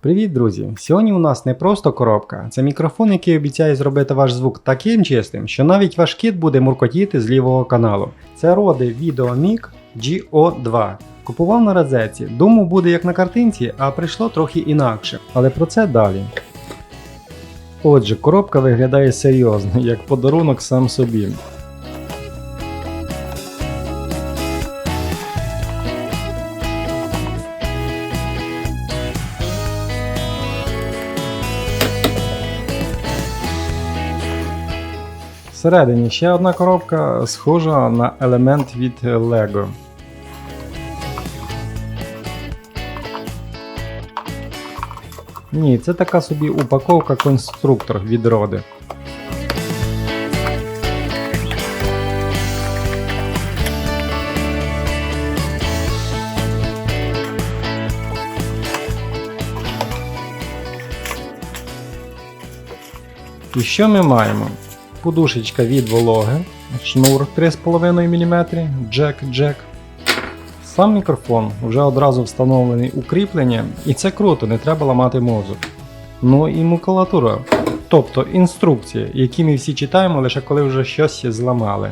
Привіт, друзі! Сьогодні у нас не просто коробка, це мікрофон, який обіцяє зробити ваш звук таким чистим, що навіть ваш кіт буде муркотіти з лівого каналу. Це Rode VideoMic GO2. Купував на розетці, думав буде як на картинці, а прийшло трохи інакше. Але про це далі. Отже, коробка виглядає серйозно, як подарунок сам собі. Всередині ще одна коробка, схожа на елемент від Lego. Ні, це така собі упаковка-конструктор від Rode. І що ми маємо? Подушечка від вологи, шнур 3,5 мм, джек. Сам мікрофон вже одразу встановлений укріплення, і це круто, не треба ламати мозок. Ну і макулатура, тобто інструкції, які ми всі читаємо лише коли вже щось зламали.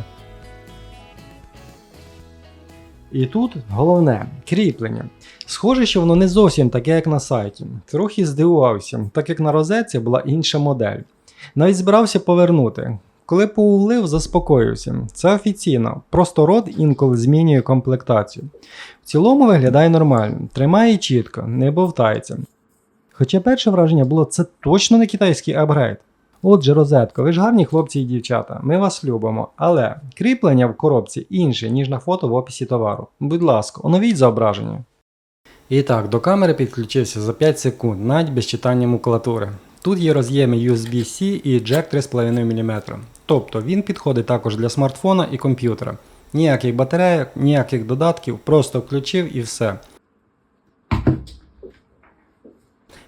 І тут головне – кріплення. Схоже, що воно не зовсім таке, як на сайті. Трохи здивувався, так як на розетці була інша модель. Навіть збирався повернути. Коли погуглив, заспокоївся. Це офіційно, просто Rode інколи змінює комплектацію. В цілому виглядає нормально, тримає чітко, не бовтається. Хоча перше враження було, це точно не китайський апгрейд. Отже, розетко, ви ж гарні хлопці і дівчата, ми вас любимо, але кріплення в коробці інше, ніж на фото в описі товару. Будь ласка, оновіть зображення. І так, до камери підключився за 5 секунд, навіть без читання макулатури. Тут є роз'єми USB-C і джек 3,5 мм. Тобто він підходить також для смартфона і комп'ютера. Ніяких батарейок, ніяких додатків, просто включив і все.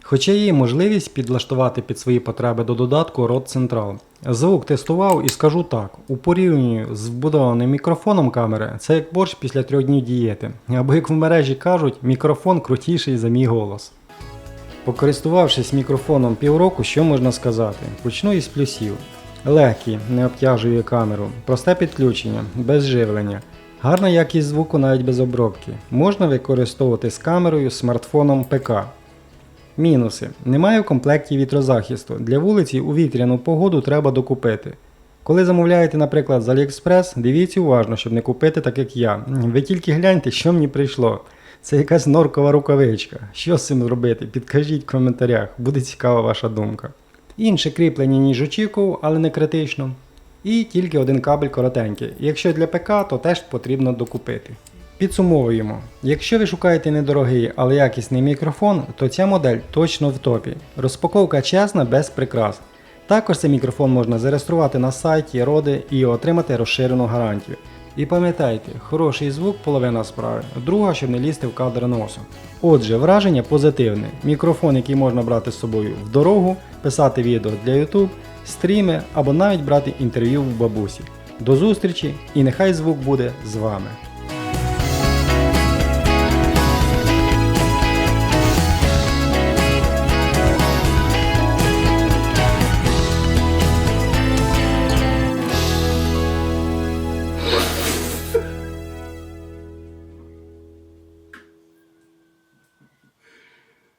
Хоча є можливість підлаштувати під свої потреби до додатку Rode Central. Звук тестував і скажу так, у порівнянні з вбудованим мікрофоном камери, це як борщ після 3 днів дієти. Або як в мережі кажуть, мікрофон крутіший за мій голос. Покористувавшись мікрофоном півроку, що можна сказати? Почну із плюсів. Легкий, не обтяжує камеру, просте підключення, без живлення, гарна якість звуку навіть без обробки. Можна використовувати з камерою, смартфоном, ПК. Мінуси. Немає в комплекті вітрозахисту. Для вулиці у вітряну погоду треба докупити. Коли замовляєте, наприклад, з AliExpress, дивіться уважно, щоб не купити так як я. Ви тільки гляньте, що мені прийшло. Це якась норкова рукавичка. Що з цим зробити? Підкажіть в коментарях, буде цікава ваша думка. Інше кріплення, ніж очікував, але не критично. І тільки один кабель коротенький. Якщо для ПК, то теж потрібно докупити. Підсумовуємо. Якщо ви шукаєте недорогий, але якісний мікрофон, то ця модель точно в топі. Розпаковка чесна, без прикрас. Також цей мікрофон можна зареєструвати на сайті Rode і отримати розширену гарантію. І пам'ятайте, хороший звук – половина справи, друга, щоб не лізти в кадр носом. Отже, враження позитивне. Мікрофон, який можна брати з собою в дорогу, писати відео для YouTube, стріми або навіть брати інтерв'ю в бабусі. До зустрічі і нехай звук буде з вами.